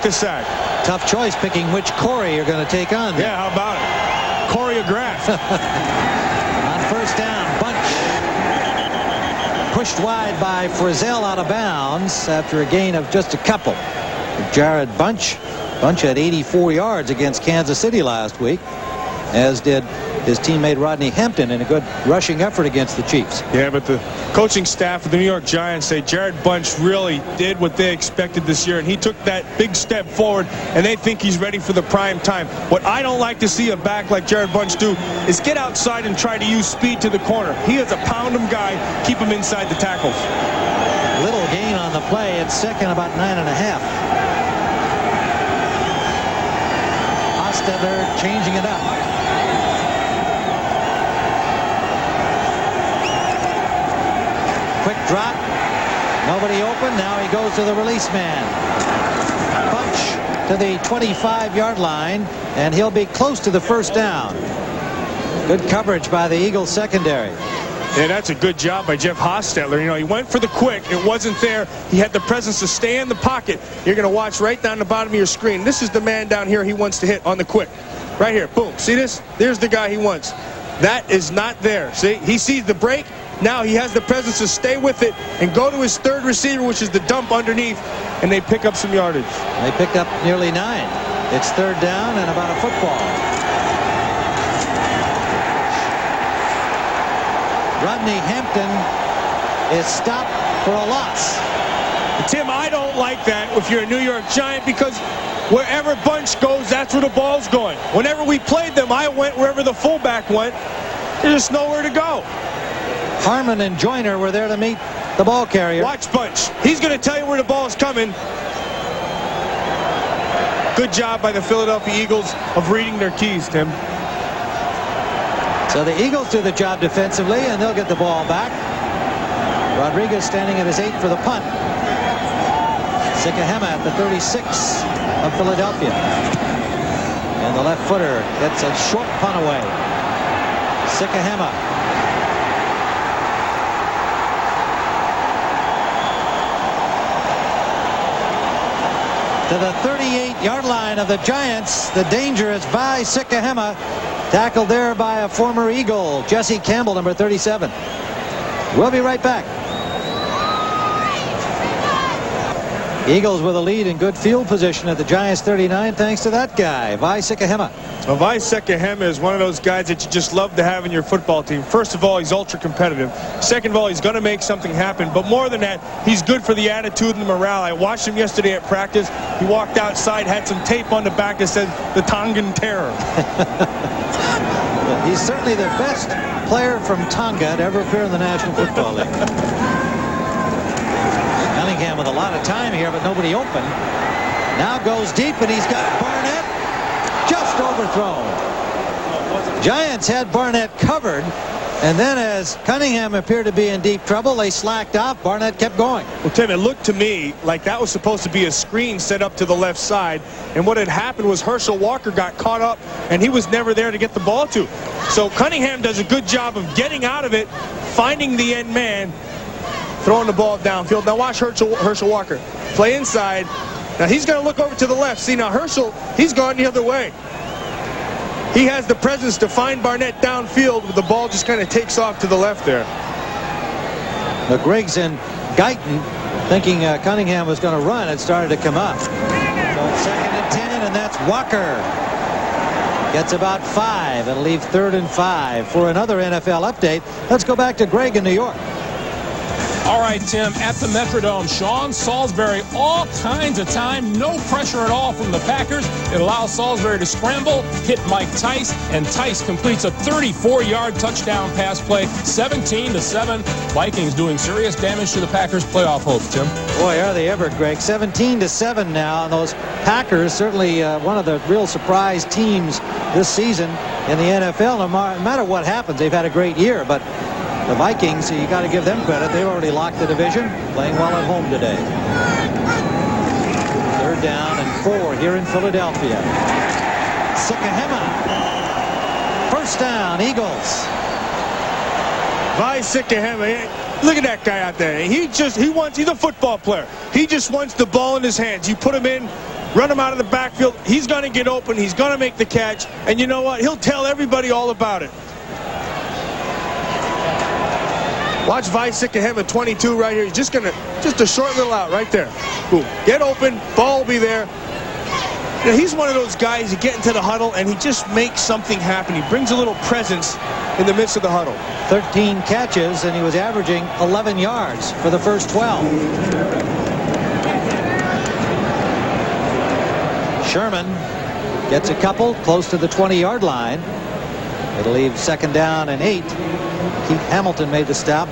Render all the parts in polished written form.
the sack. Tough choice picking which Corey you're going to take on there. Yeah, how about it? Choreographed. On first down, Bunch pushed wide by Frizzell out of bounds after a gain of just a couple. Jared Bunch had 84 yards against Kansas City last week, as did his teammate Rodney Hampton in a good rushing effort against the Chiefs. Yeah, but the coaching staff of the New York Giants say Jared Bunch really did what they expected this year, and he took that big step forward, and they think he's ready for the prime time. What I don't like to see a back like Jared Bunch do is get outside and try to use speed to the corner. He is a pound-em guy. Keep him inside the tackles. Little gain on the play. It's second, about 9.5. Hostetler changing it up. Quick drop. Nobody open. Now he goes to the release man. Bunch to the 25-yard line, and he'll be close to the first down. Good coverage by the Eagles secondary. Yeah, that's a good job by Jeff Hostetler. You know, he went for the quick. It wasn't there. He had the presence to stay in the pocket. You're going to watch right down the bottom of your screen. This is the man down here he wants to hit on the quick. Right here. Boom. See this? There's the guy he wants. That is not there. See? He sees the break. Now he has the presence to stay with it and go to his third receiver, which is the dump underneath, and they pick up some yardage. They picked up nearly 9. It's third down and about a football. Rodney Hampton is stopped for a loss. Tim, I don't like that if you're a New York Giant, because wherever Bunch goes, that's where the ball's going. Whenever we played them, I went wherever the fullback went. There's just nowhere to go. Harmon and Joyner were there to meet the ball carrier. Watch Bunch. He's going to tell you where the ball is coming. Good job by the Philadelphia Eagles of reading their keys, Tim. So the Eagles do the job defensively, and they'll get the ball back. Rodriguez standing at his 8 for the punt. Sikahema at the 36 of Philadelphia. And the left footer gets a short punt away. Sikahema. To the 38-yard line of the Giants. The danger is by Sikahema. Tackled there by a former Eagle, Jesse Campbell, number 37. We'll be right back. Eagles with a lead in good field position at the Giants 39, thanks to that guy, Vi Sikahema. Well, Vi Sikahema is one of those guys that you just love to have in your football team. First of all, he's ultra competitive. Second of all, he's going to make something happen. But more than that, he's good for the attitude and the morale. I watched him yesterday at practice. He walked outside, had some tape on the back that said the Tongan Terror. He's certainly the best player from Tonga to ever appear in the National Football League. Cunningham with a lot of time here, but nobody open. Now goes deep, and he's got Barnett just overthrown. Giants had Barnett covered, and then as Cunningham appeared to be in deep trouble, they slacked off. Barnett kept going. Well, Tim, it looked to me like that was supposed to be a screen set up to the left side, and what had happened was Herschel Walker got caught up, and he was never there to get the ball to. So Cunningham does a good job of getting out of it, finding the end man, throwing the ball downfield. Now watch Herschel Walker play inside. Now he's going to look over to the left. See, now Herschel, he's gone the other way. He has the presence to find Barnett downfield, but the ball just kind of takes off to the left there. The Griggs and Guyton, thinking Cunningham was going to run, it started to come up. So it's 2nd and 10, and that's Walker. Gets about 5. It'll leave 3rd and 5 for another NFL update. Let's go back to Greg in New York. All right, Tim, at the Metrodome, Sean Salisbury, all kinds of time, no pressure at all from the Packers. It allows Salisbury to scramble, hit Mike Tice, and Tice completes a 34-yard touchdown pass play, 17-7. Vikings doing serious damage to the Packers' playoff hopes, Tim. Boy, are they ever, Greg. 17-7 now, and those Packers, certainly one of the real surprise teams this season in the NFL. No matter what happens, they've had a great year, but the Vikings, you got to give them credit. They've already locked the division, playing well at home today. 3rd down and 4 here in Philadelphia. Sikahema. 1st down, Eagles. Vi Sikahema, look at that guy out there. He's a football player. He just wants the ball in his hands. You put him in, run him out of the backfield. He's going to get open. He's going to make the catch. And you know what? He'll tell everybody all about it. Watch Sikahema at 22 right here. He's just a short little out right there. Boom. Get open. Ball will be there. You know, he's one of those guys, you get into the huddle and he just makes something happen. He brings a little presence in the midst of the huddle. 13 catches, and he was averaging 11 yards for the first 12. Sherman gets a couple close to the 20-yard line. It'll leave second down and 8. Keith Hamilton made the stop.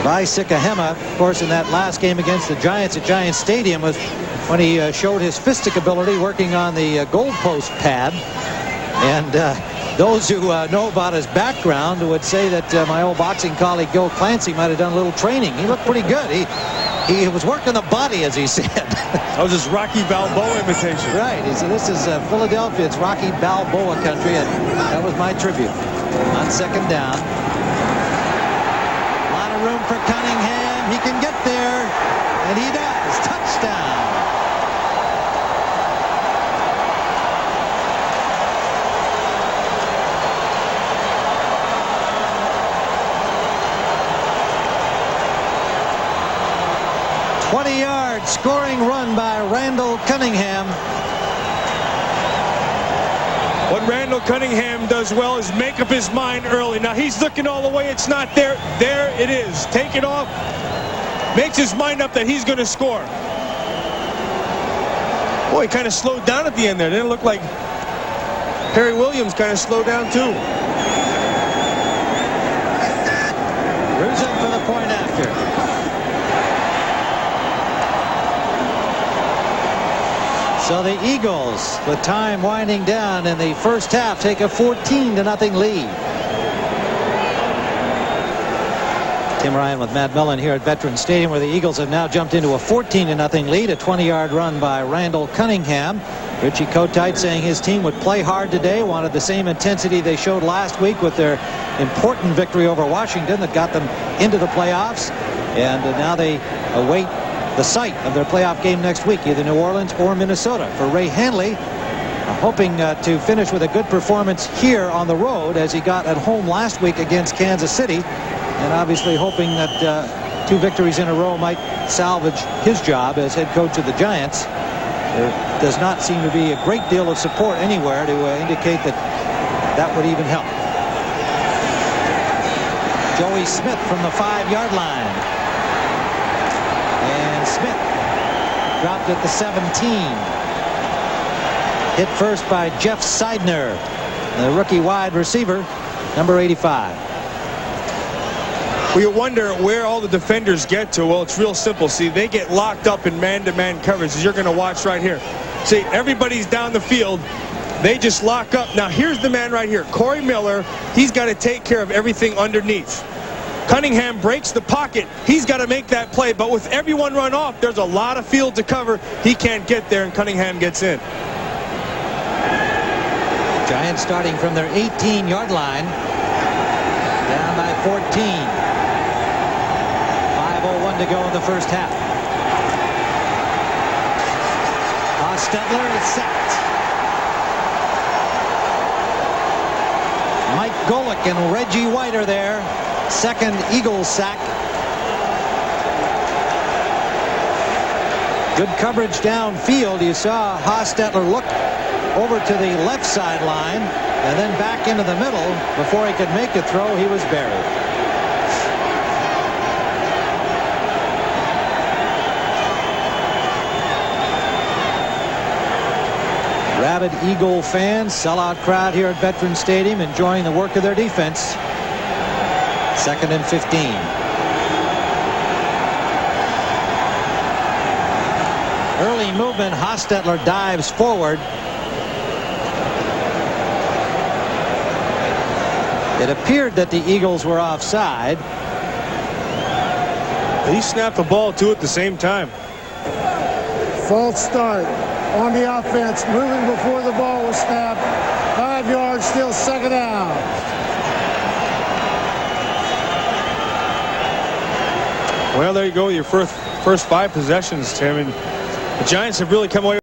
Sikahema, of course, in that last game against the Giants at Giants Stadium was when he showed his fistic ability working on the goalpost pad. And those who know about his background would say that my old boxing colleague Gil Clancy might have done a little training. He looked pretty good. He was working the body, as he said. That was his Rocky Balboa imitation. Right. He said, this is Philadelphia. It's Rocky Balboa country, and that was my tribute. On second down. A lot of room for Cunningham. He can get there, and he does. Touchdown. Scoring run by Randall Cunningham. What Randall Cunningham does well is make up his mind early. Now he's looking all the way. It's not there. There it is. Take it off. Makes his mind up that he's going to score. Boy, he kind of slowed down at the end there. Didn't it look like Perry Williams kind of slowed down too. Rusin for the point after. So the Eagles, with time winding down in the first half, take a 14-0 lead. Tim Ryan with Matt Millen here at Veterans Stadium, where the Eagles have now jumped into a 14-0 lead. A 20-yard run by Randall Cunningham. Richie Kotite saying his team would play hard today, wanted the same intensity they showed last week with their important victory over Washington that got them into the playoffs. And now they await the site of their playoff game next week, either New Orleans or Minnesota. For Ray Hanley, hoping to finish with a good performance here on the road as he got at home last week against Kansas City, and obviously hoping that 2 victories in a row might salvage his job as head coach of the Giants. There does not seem to be a great deal of support anywhere to indicate that that would even help. Joey Smith from the 5-yard line. And Smith dropped at the 17. Hit first by Jeff Seidner, the rookie wide receiver, number 85. Well, you wonder where all the defenders get to. Well, it's real simple. See, they get locked up in man-to-man coverage, as you're going to watch right here. See, everybody's down the field. They just lock up. Now, here's the man right here, Corey Miller. He's got to take care of everything underneath. Cunningham breaks the pocket. He's got to make that play, but with everyone run off, there's a lot of field to cover. He can't get there, and Cunningham gets in. Giants starting from their 18-yard line, down by 14. 5:01 to go in the first half. Hostetler is sacked. Mike Golick and Reggie White are there. Second Eagles sack. Good coverage downfield. You saw Hostetler look over to the left sideline and then back into the middle. Before he could make a throw, he was buried. Rabid Eagle fans, sellout crowd here at Veterans Stadium, enjoying the work of their defense. Second and 15. Early movement. Hostetler dives forward. It appeared that the Eagles were offside. He snapped the ball too at the same time. False start on the offense, moving before the ball was snapped. 5 yards, still second down. Well, there you go, your first 5 possessions, Tim. And The Giants have really come away